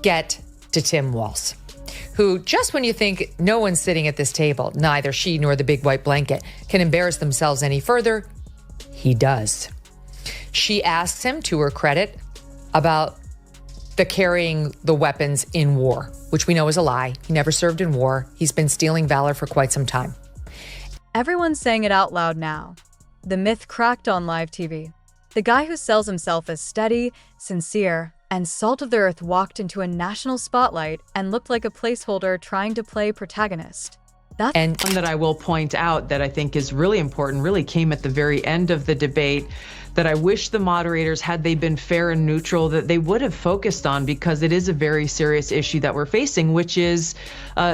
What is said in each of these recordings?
get to Tim Walz, who, just when you think no one's sitting at this table, neither she nor the big white blanket, can embarrass themselves any further, he does. She asks him, to her credit, about the carrying the weapons in war, which we know is a lie. He never served in war. He's been stealing valor for quite some time. Everyone's saying it out loud now. The myth cracked on live TV. The guy who sells himself as steady, sincere, and salt of the earth walked into a national spotlight and looked like a placeholder trying to play protagonist. One that I will point out that I think is really important, really came at the very end of the debate, that I wish the moderators, had they been fair and neutral, that they would have focused on, because it is a very serious issue that we're facing, which is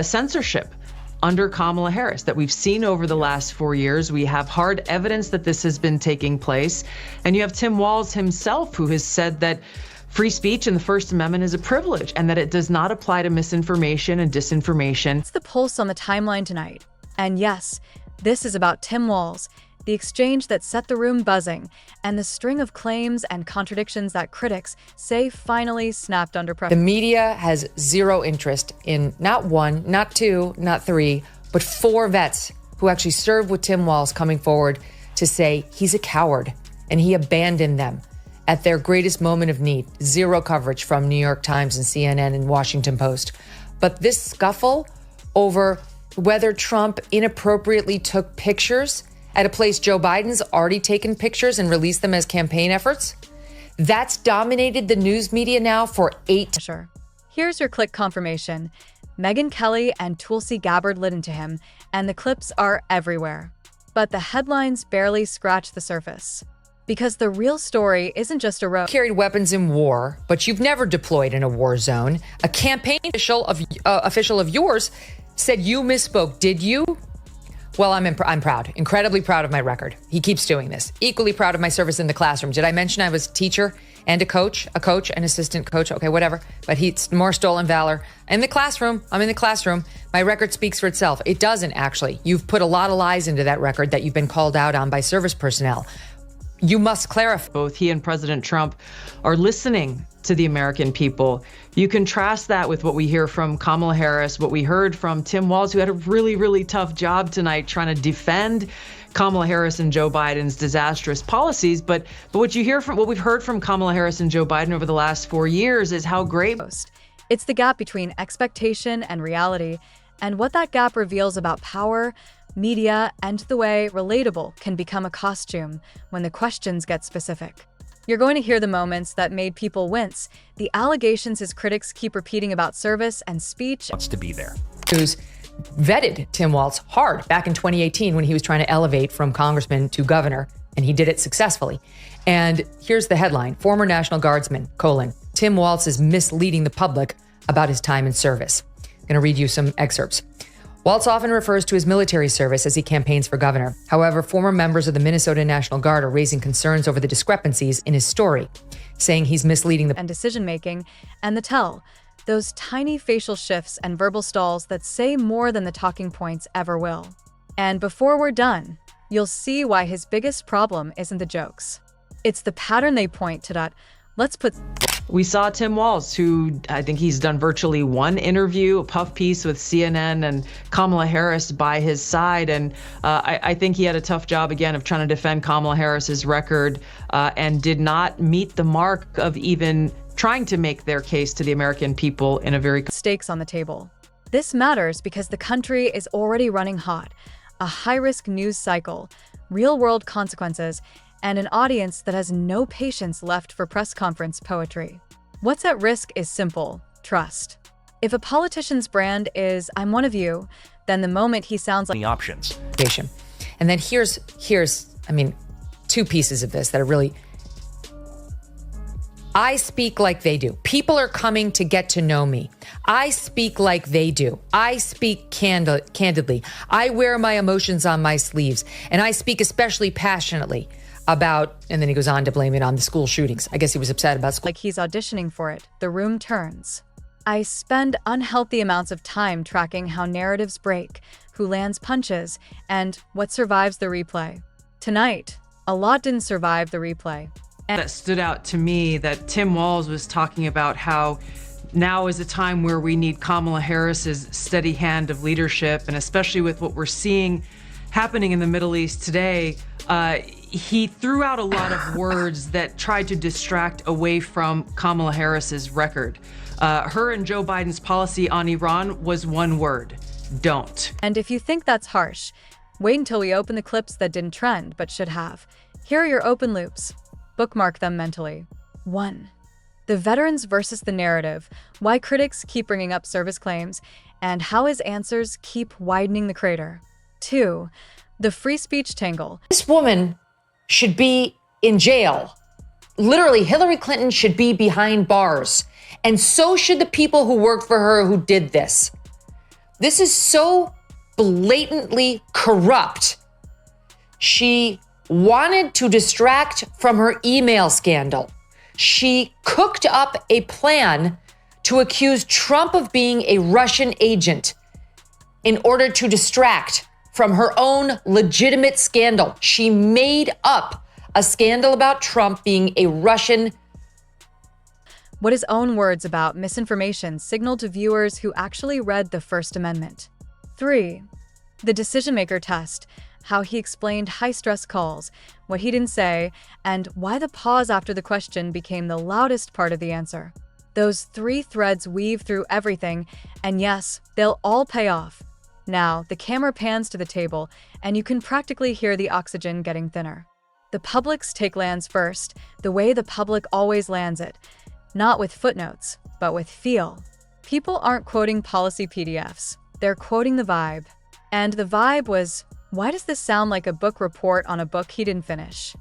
censorship under Kamala Harris that we've seen over the last 4 years. We have hard evidence that this has been taking place. And you have Tim Walz himself, who has said that free speech and the First Amendment is a privilege and that it does not apply to misinformation and disinformation. It's the pulse on the timeline tonight. And yes, this is about Tim Walz, the exchange that set the room buzzing, and the string of claims and contradictions that critics say finally snapped under pressure. The media has zero interest in not one, not two, not three, but 4 vets who actually served with Tim Walz coming forward to say he's a coward and he abandoned them at their greatest moment of need. Zero coverage from New York Times and CNN and Washington Post. But this scuffle over whether Trump inappropriately took pictures at a place Joe Biden's already taken pictures and released them as campaign efforts, that's dominated the news media now for 8. Sure. Here's your click confirmation. Megyn Kelly and Tulsi Gabbard lit into him, and the clips are everywhere. But the headlines barely scratch the surface. Because the real story isn't just a row. Carried weapons in war, but you've never deployed in a war zone. A campaign official of yours said you misspoke. Did you? Well, I'm proud, incredibly proud of my record. He keeps doing this. Equally proud of my service in the classroom. Did I mention I was a teacher and a coach, an assistant coach? Okay, whatever. But he's more stolen valor. In the classroom, I'm in the classroom. My record speaks for itself. It doesn't, actually. You've put a lot of lies into that record that you've been called out on by service personnel. You must clarify. Both he and President Trump are listening to the American people. You contrast that with what we hear from Kamala Harris, what we heard from Tim Walz, who had a really, really tough job tonight trying to defend Kamala Harris and Joe Biden's disastrous policies. But what we've heard from Kamala Harris and Joe Biden over the last 4 years is how great. It's the gap between expectation and reality, and what that gap reveals about power, media, and the way relatable can become a costume when the questions get specific. You're going to hear the moments that made people wince, the allegations his critics keep repeating about service and speech. Wants to be there. Who's vetted Tim Walz hard back in 2018 when he was trying to elevate from congressman to governor, and he did it successfully. And here's the headline: former National Guardsman, Tim Walz is misleading the public about his time in service. I'm going to read you some excerpts. Walz often refers to his military service as he campaigns for governor. However, former members of the Minnesota National Guard are raising concerns over the discrepancies in his story, saying he's misleading the decision-making and the tell, those tiny facial shifts and verbal stalls that say more than the talking points ever will. And before we're done, you'll see why his biggest problem isn't the jokes. It's the pattern they point to. We saw Tim Walz, who I think he's done virtually one interview, a puff piece with CNN, and Kamala Harris by his side. And I think he had a tough job, again, of trying to defend Kamala Harris's record and did not meet the mark of even trying to make their case to the American people in a very... Stakes on the table. This matters because the country is already running hot. A high-risk news cycle, real-world consequences, and an audience that has no patience left for press conference poetry. What's at risk is simple: trust. If a politician's brand is "I'm one of you," then the moment he sounds like the options. And then here's 2 pieces of this that are really... I speak like they do. People are coming to get to know me. I speak like they do. I speak candidly. I wear my emotions on my sleeves, and I speak especially passionately about, and then he goes on to blame it on the school shootings. I guess he was upset about school. Like he's auditioning for it, the room turns. I spend unhealthy amounts of time tracking how narratives break, who lands punches, and what survives the replay. Tonight, a lot didn't survive the replay. That stood out to me, that Tim Walz was talking about how now is a time where we need Kamala Harris's steady hand of leadership, and especially with what we're seeing happening in the Middle East today, he threw out a lot of words that tried to distract away from Kamala Harris's record. Her and Joe Biden's policy on Iran was one word: don't. And if you think that's harsh, wait until we open the clips that didn't trend but should have. Here are your open loops. Bookmark them mentally. 1. The veterans versus the narrative, why critics keep bringing up service claims, and how his answers keep widening the crater. 2. The free speech tangle. This woman should be in jail. Literally, Hillary Clinton should be behind bars. And so should the people who worked for her who did this. This is so blatantly corrupt. She wanted to distract from her email scandal. She cooked up a plan to accuse Trump of being a Russian agent in order to distract from her own legitimate scandal. She made up a scandal about Trump being a Russian. What his own words about misinformation signaled to viewers who actually read the First Amendment. 3. The decision-maker test, how he explained high-stress calls, what he didn't say, and why the pause after the question became the loudest part of the answer. Those 3 threads weave through everything, and yes, they'll all pay off. Now, the camera pans to the table, and you can practically hear the oxygen getting thinner. The public's take lands first, the way the public always lands it. Not with footnotes, but with feel. People aren't quoting policy PDFs. They're quoting the vibe. And the vibe was, why does this sound like a book report on a book he didn't finish?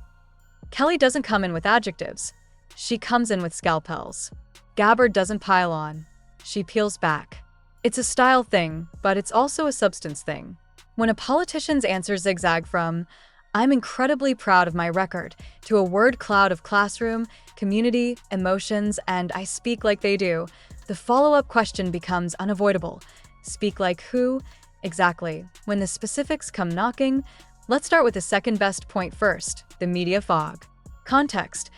Kelly doesn't come in with adjectives. She comes in with scalpels. Gabbard doesn't pile on. She peels back. It's a style thing, but it's also a substance thing. When a politician's answers zigzag from, "I'm incredibly proud of my record," to a word cloud of classroom, community, emotions, and "I speak like they do," the follow-up question becomes unavoidable. Speak like who? Exactly. When the specifics come knocking, let's start with the second best point first, the media fog. Context.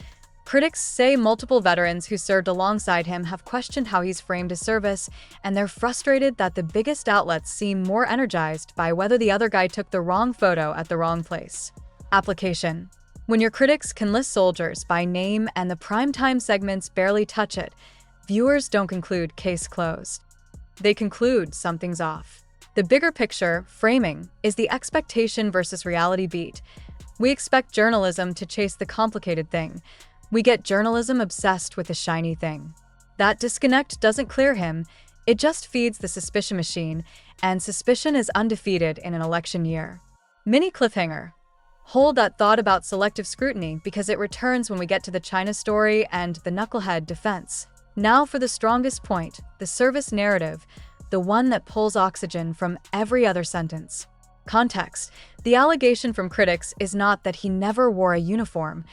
Critics say multiple veterans who served alongside him have questioned how he's framed his service, and they're frustrated that the biggest outlets seem more energized by whether the other guy took the wrong photo at the wrong place. Application. When your critics can list soldiers by name and the primetime segments barely touch it, viewers don't conclude case closed. They conclude something's off. The bigger picture, framing, is the expectation versus reality beat. We expect journalism to chase the complicated thing. We get journalism obsessed with the shiny thing. That disconnect doesn't clear him, it just feeds the suspicion machine, and suspicion is undefeated in an election year. Mini cliffhanger. Hold that thought about selective scrutiny because it returns when we get to the China story and the knucklehead defense. Now for the strongest point, the service narrative, the one that pulls oxygen from every other sentence. Context. The allegation from critics is not that he never wore a uniform.